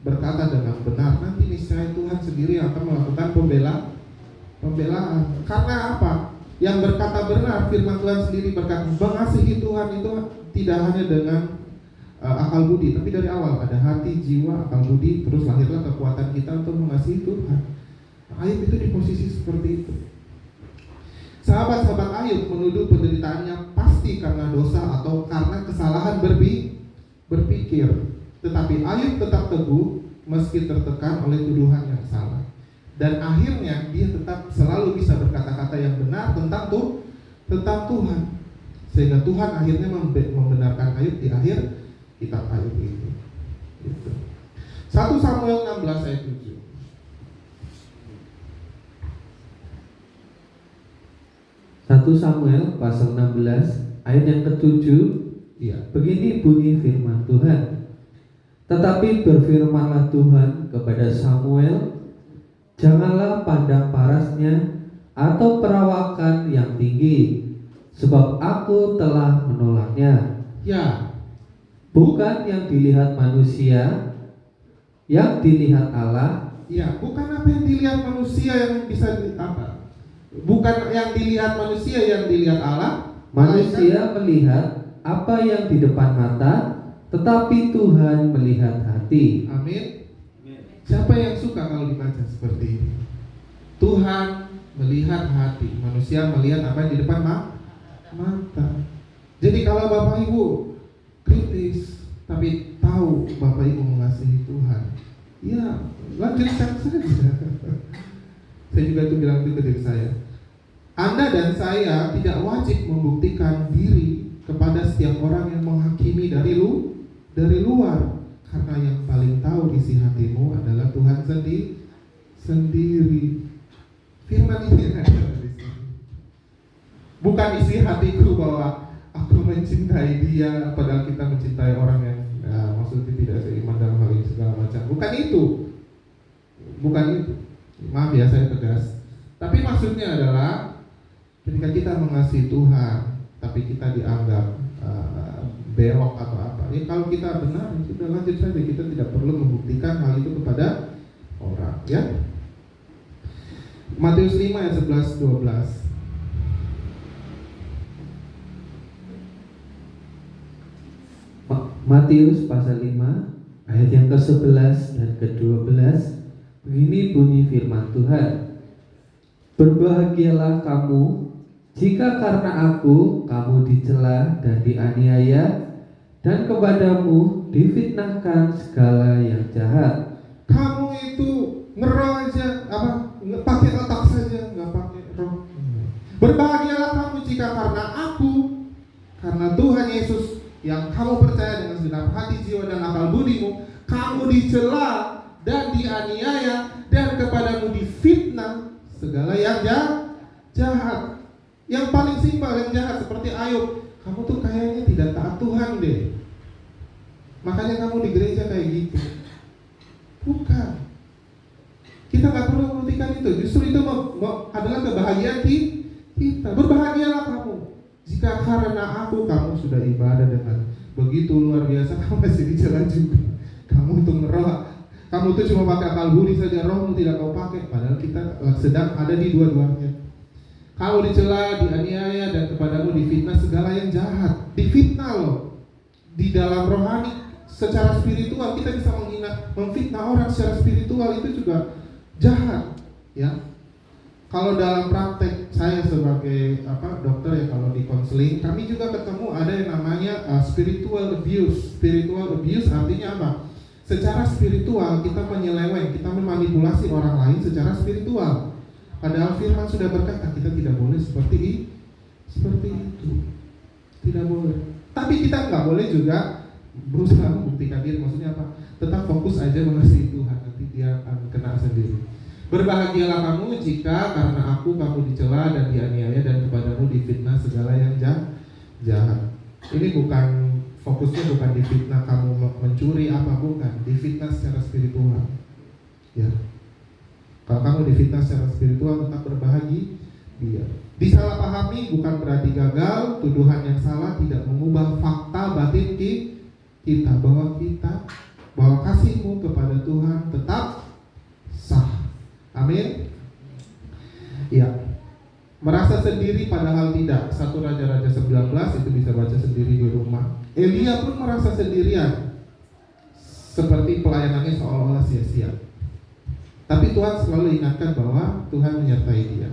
berkata dengan benar. Nanti niscaya Tuhan sendiri akan melakukan pembelaan. Karena apa? Yang berkata benar, firman Tuhan sendiri berkata, mengasihi Tuhan itu tidak hanya dengan akal budi, tapi dari awal ada hati, jiwa, akal budi, terus lahirlah kekuatan kita untuk mengasihi Tuhan. Ayub itu di posisi seperti itu. Sahabat-sahabat Ayub menuduh penderitaannya pasti karena dosa atau karena kesalahan berpikir. Tetapi Ayub tetap teguh meski tertekan oleh tuduhan yang salah. Dan akhirnya dia tetap selalu bisa berkata-kata yang benar tentang Tuhan. Sehingga Tuhan akhirnya membenarkan Ayub di akhir kitab Ayub itu. Gitu. 1 Samuel 16 ayat 7. 1 Samuel pasal 16 ayat yang ke-7. Iya. Begini bunyi firman Tuhan. Tetapi berfirmanlah Tuhan kepada Samuel, janganlah pandang parasnya atau perawakan yang tinggi, sebab aku telah menolaknya. Ya. Bukan yang dilihat manusia, yang dilihat Allah. Ya, bukan apa yang dilihat manusia yang bisa apa? Bukan yang dilihat manusia yang dilihat Allah. Manusia melihat apa yang di depan mata, tetapi Tuhan melihat hati. Amin. Siapa yang suka kalau dibaca seperti ini? Tuhan melihat hati, manusia melihat apa yang di depan mata. Jadi kalau Bapak Ibu kritis tapi tahu Bapak Ibu mengasihi Tuhan, ya lanjutkan saja. Saya juga itu bilang itu ke diri saya. Anda dan saya tidak wajib membuktikan diri kepada setiap orang yang menghakimi dari luar, karena yang paling tahu isi hatimu adalah Tuhan sendiri. Firman ini ada di sini. Bukan isi hatiku bahwa aku mencintai dia, padahal kita mencintai orang yang maksudnya tidak seiman dalam hal ini segala macam. Bukan itu. Maaf ya saya tegas. Tapi maksudnya adalah ketika kita mengasihi Tuhan, tapi kita dianggap belok atau apa, ya kalau kita benar, sudah lanjut saja. Kita tidak perlu membuktikan hal itu kepada orang, ya. Matius 5 ayat 11-12. Matius pasal 5 ayat yang ke-11 dan ke-12. Begini bunyi firman Tuhan. Berbahagialah kamu jika karena aku kamu dicela dan dianiaya, dan kepadamu difitnahkan segala yang jahat. Kamu itu ngeroh aja, pakai otak saja, nggak pakai roh. Berbahagialah kamu jika karena aku, karena Tuhan Yesus yang kamu percaya dengan segenap hati, jiwa, dan akal budimu, kamu dicela dan dianiaya, dan kepadamu difitnah segala yang jahat. Yang paling simpel yang jahat seperti Ayub, kamu tuh kayaknya tidak taat Tuhan deh, makanya kamu di gereja kayak gitu. Bukan. Kita nggak perlu membuktikan itu. Justru itu adalah kebahagiaan kita. Berbahagialah kamu jika karena aku kamu sudah ibadah dengan begitu luar biasa, kamu masih dicela juga. Kamu itu ngeroh, kamu tuh cuma pakai akal budi saja, rohmu tidak kau pakai. Padahal kita sedang ada di dua-duanya. Kamu dicela, dianiaya, dan kepadamu difitnah segala yang jahat. Difitnah loh. Di dalam rohani, secara spiritual kita bisa memfitnah orang secara spiritual, itu juga jahat, ya. Kalau dalam praktek saya sebagai dokter ya, kalau di konseling kami juga ketemu ada yang namanya spiritual abuse. Spiritual abuse artinya apa? Secara spiritual kita menyeleweng, kita memanipulasi orang lain secara spiritual. Padahal firman sudah berkata kita tidak boleh seperti itu. Tidak boleh. Tapi kita nggak boleh juga berusaha membuktikan diri. Maksudnya apa? Tetap fokus aja mengasihi Tuhan, nanti dia akan kena sendiri. Berbahagialah kamu jika karena aku kamu dicela dan dianiaya, dan kepadamu difitnah segala yang jahat. Ini bukan fokusnya, bukan difitnah kamu mencuri apa, bukan. Difitnah secara spiritual, ya. Kalau kamu difitnah secara spiritual, tetap berbahagia. Disalahpahami bukan berarti gagal. Tuduhan yang salah tidak mengubah fakta batin kita bahwa kasihmu kepada Tuhan tetap sah. Amin. Ya. Merasa sendiri padahal tidak. 1 Raja-Raja 19 itu bisa baca sendiri di rumah. Elia pun merasa sendirian, seperti pelayanannya seolah-olah sia-sia. Tapi Tuhan selalu ingatkan bahwa Tuhan menyertai dia.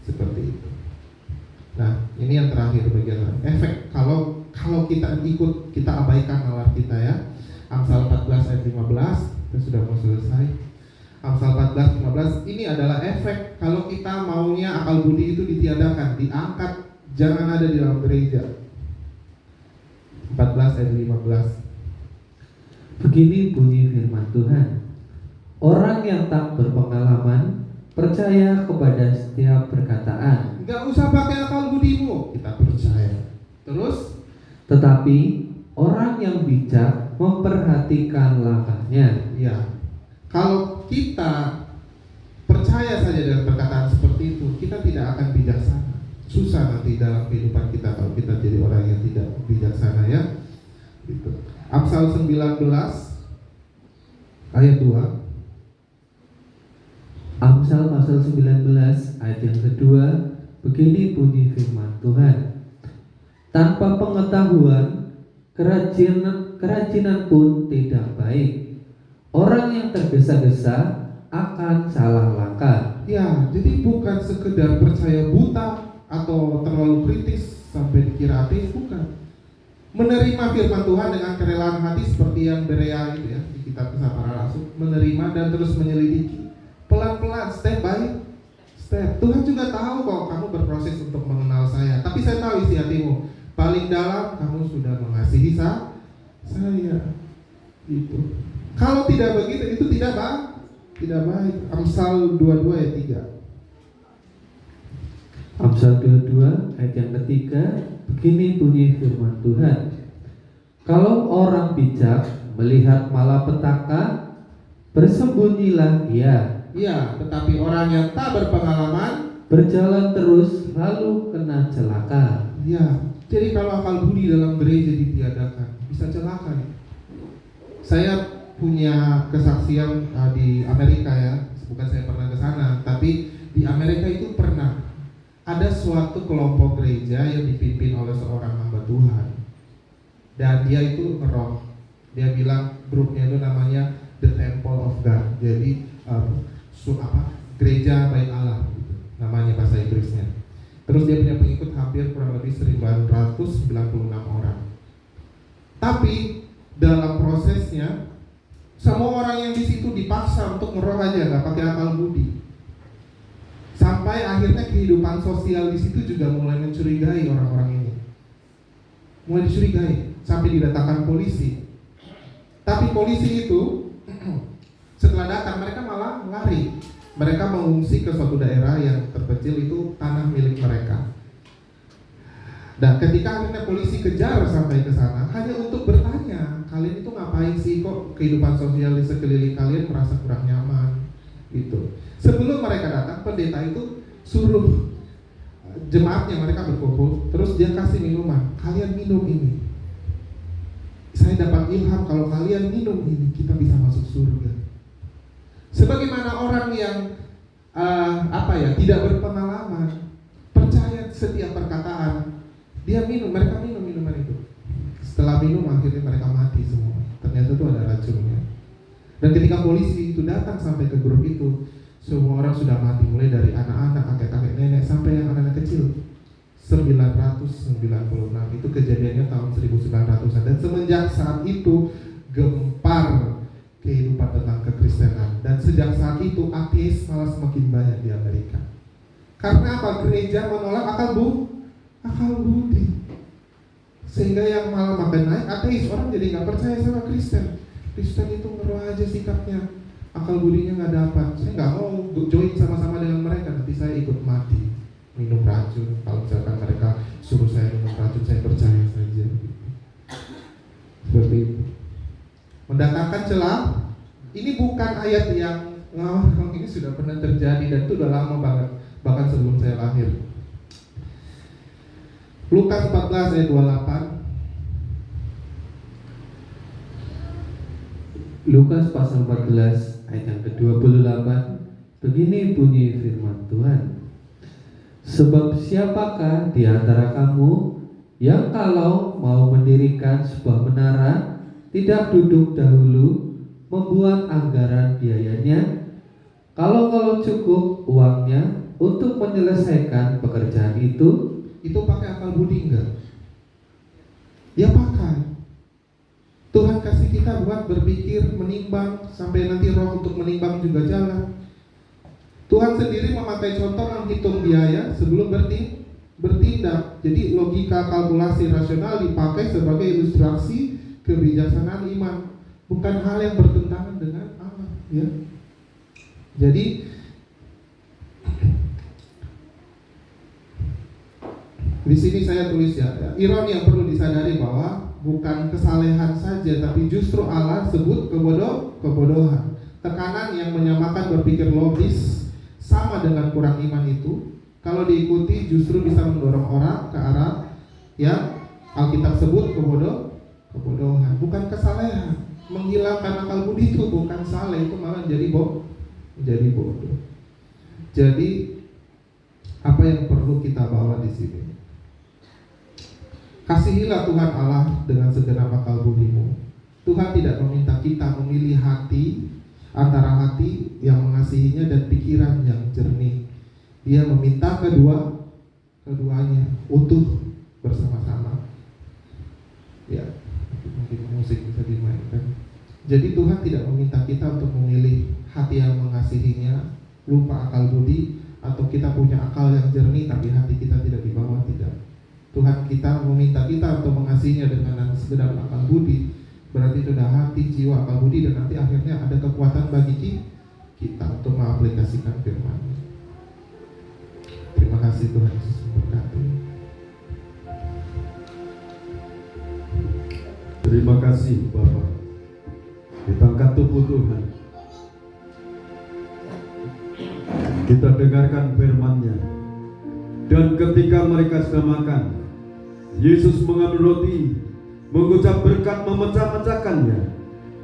Seperti itu. Nah, ini yang terakhir bagian efek. Kalau kita ikut, kita abaikan nalar kita, ya. Amsal 14 ayat 15, kita sudah mau selesai. Amsal 14:15, ini adalah efek kalau kita maunya akal budi itu ditiadakan, diangkat, jangan ada di dalam gereja. 14 ayat 15. Begini bunyi firman Tuhan. Orang yang tak berpengalaman percaya kepada setiap perkataan. Enggak usah pakai akal budimu, kita percaya. Terus, Tetapi orang yang bijak memperhatikan langkahnya. ya, kalau kita percaya saja dengan perkataan seperti itu, kita tidak akan bijaksana. Susah nanti dalam kehidupan kita kalau kita jadi orang yang tidak bijaksana, ya. Gitu. Amsal 19 ayat 2. Amsal pasal 19 ayat yang kedua, begini bunyi firman Tuhan. Tanpa pengetahuan, kerajinan pun tidak baik. Orang yang tergesa-gesa akan salah langkah. Ya, jadi bukan sekedar percaya buta atau terlalu kritis sampai dikira ateis, bukan. Menerima firman Tuhan dengan kerelaan hati seperti yang Berea itu, ya, di kitab Kisah Para Rasul, menerima dan terus menyelidiki pelan-pelan, step by step. Tuhan juga tahu kok kamu berproses untuk mengenal saya, tapi saya tahu isi hatimu. Paling dalam kamu sudah mengasihi saya. Itu. Kalau tidak begitu, itu tidak baik. Amsal 22 ayat 3. Amsal 22 ayat yang ketiga, begini bunyi firman Tuhan. Kalau orang bijak melihat malapetaka, bersembunyilah ia. Ya, tetapi orang yang tak berpengalaman Berjalan terus lalu kena celaka. ya, jadi kalau akal budi dalam gereja ditiadakan, bisa celaka nih. Saya punya kesaksian di Amerika, ya. Bukan saya pernah ke sana, tapi di Amerika itu pernah ada suatu kelompok gereja yang dipimpin oleh seorang hamba Tuhan. Dan dia itu ngeroh. Dia bilang grupnya itu namanya The Temple of God. Jadi gereja baik Allah gitu, namanya bahasa Inggrisnya. Terus dia punya pengikut hampir kurang lebih 1996 orang. Tapi dalam prosesnya semua orang yang di situ dipaksa untuk ngeroh aja, nggak pakai akal budi. Sampai akhirnya kehidupan sosial di situ juga mulai mencurigai orang-orang ini. Mulai dicurigai sampai didatangkan polisi. Tapi polisi itu setelah datang mereka malah lari. Mereka mengungsi ke suatu daerah yang terpencil, itu tanah milik mereka. Dan ketika akhirnya polisi kejar sampai ke sana, hanya untuk bertanya, kalian itu ngapain sih, kok kehidupan sosial di sekeliling kalian merasa kurang nyaman, gitu. Sebelum mereka datang, pendeta itu suruh jemaatnya mereka berkumpul, terus dia kasih minuman, kalian minum ini. Saya dapat ilham kalau kalian minum ini, kita bisa masuk surga. Sebagaimana orang yang tidak berpengalaman, percaya setiap perkataan, dia minum, mereka minum minuman itu. Setelah minum akhirnya mereka mati semua. Ternyata itu ada racunnya. Dan ketika polisi itu datang sampai ke grup itu, semua orang sudah mati, mulai dari anak-anak, kakek-kakek, nenek sampai yang anak-anak kecil. 996 itu kejadiannya tahun 1900-an. Dan semenjak saat itu gempar kehidupan tentang kekristenan, dan sejak saat itu ateis malah semakin banyak di Amerika. Karena apa? Gereja menolak akal budi, sehingga yang malah makin naik ateis. Orang jadi nggak percaya sama Kristen. Kristen itu ngeroh aja sikapnya, akal budinya nggak dapat. Saya nggak mau join sama-sama dengan mereka, nanti saya ikut mati minum racun. Kalau misalkan mereka suruh saya minum racun, saya percaya saja. Seperti itu. Mendatangkan celah, ini bukan ayat yang ini sudah pernah terjadi dan itu udah lama banget, bahkan sebelum saya lahir. Lukas 14 ayat 28. Lukas pasal 14 ayat yang ke-28, begini bunyi firman Tuhan. Sebab siapakah di antara kamu yang kalau mau mendirikan sebuah menara tidak duduk dahulu membuat anggaran biayanya, kalau cukup uangnya untuk menyelesaikan pekerjaan itu pakai akal budi enggak? Ya pakai. Tuhan kasih kita kita buat berpikir, menimbang, sampai nanti roh untuk menimbang juga jalan. Tuhan sendiri memakai contoh menghitung biaya sebelum bertindak. Jadi logika kalkulasi rasional dipakai sebagai ilustrasi kebijaksanaan iman, bukan hal yang bertentangan dengan Allah, ya. Jadi di sini saya tulis ya, ironi yang perlu disadari bahwa bukan kesalehan saja, tapi justru Allah sebut kebodohan. Tekanan yang menyamakan berpikir logis sama dengan kurang iman itu, kalau diikuti justru bisa mendorong orang ke arah yang Alkitab sebut kebodohan, bukan kesalehan. Menghilangkan akal budi itu bukan saleh, itu malah jadi bodoh. Jadi apa yang perlu kita bawa di sini? Kasihilah Tuhan Allah dengan segenap akal budimu. Tuhan tidak meminta kita memilih hati antara hati yang mengasihinya dan pikiran yang jernih. Dia meminta keduanya utuh bersama-sama. Ya, mungkin musik bisa dimainkan. Jadi Tuhan tidak meminta kita untuk memilih hati yang mengasihinya, lupa akal budi, atau kita punya akal yang jernih tapi hati kita tidak dibawa, tidak. Tuhan kita meminta kita untuk mengasihinya dengan segenap akal budi. Berarti itu sudah hati, jiwa, akal budi, dan nanti akhirnya ada kekuatan bagi kita untuk mengaplikasikan firman-Nya. Terima kasih, Tuhan Yesus memberkati. Terima kasih Bapak. Kita angkat tubuh Tuhan. Kita dengarkan firman-Nya. Dan ketika mereka sedang makan, Yesus mengambil roti, mengucap berkat, memecah-mecahkannya,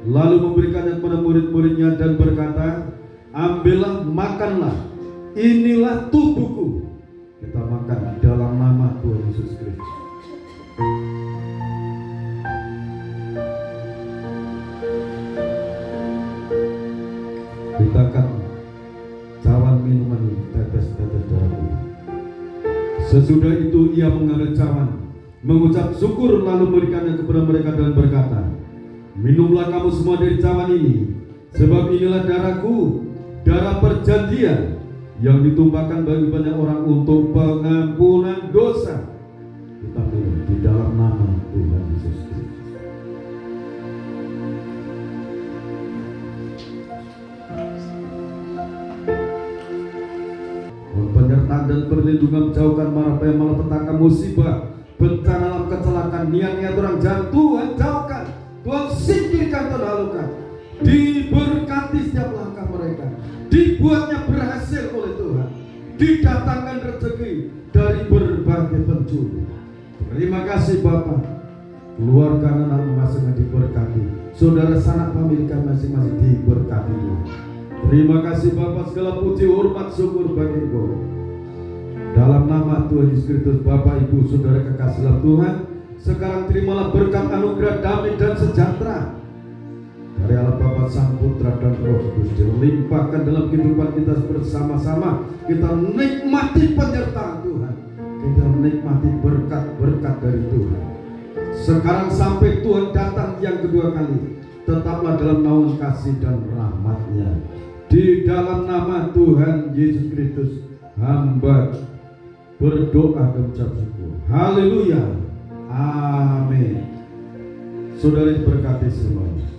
lalu memberikannya kepada murid-muridnya dan berkata, ambillah, makanlah, inilah tubuhku. Kita makan dalam nama Tuhan Yesus Kristus. Kita akan cawan minuman ini, tetes-tetes darah. Sesudah itu ia mengambil cawan, mengucap syukur, lalu memberikannya kepada mereka dan berkata, minumlah kamu semua dari cawan ini, sebab inilah darahku, darah perjanjian yang ditumpahkan bagi banyak orang untuk pengampunan dosa. Kita minum di dalam nama Tuhan Yesus Kristus. Penyertaan dan perlindungan, jauhkan marah, malapetaka, musibah, bencana, alam, kecelakaan, niat-niat orang jahat, Tuhan jauhkan, Tuhan singkirkan, Tuhan halukan. Diberkati setiap langkah mereka, dibuatnya berhasil oleh Tuhan, didatangkan rezeki dari berbagai penjuru. Terima kasih Bapak. Keluarga anak masing-masing diberkati, saudara sanak famili masing-masing diberkati. Terima kasih Bapak, segala puji, hormat, syukur bagi Engkau. Dalam nama Tuhan Yesus Kristus, Bapak, Ibu, saudara kekasih dalam Tuhan, sekarang terimalah berkat, anugerah, damai dan sejahtera dari Allah Bapa, Sang Putra dan Roh Kudus dilimpahkan dalam kehidupan kita bersama-sama. Kita nikmati penyertaan Tuhan, kita menikmati berkat-berkat dari Tuhan. Sekarang sampai Tuhan datang yang kedua kali, tetaplah dalam naungan kasih dan rahmat-Nya. Di dalam nama Tuhan Yesus Kristus, hamba berdoa dan ucap syukur. Haleluya. Amin. Saudara diberkati semuanya.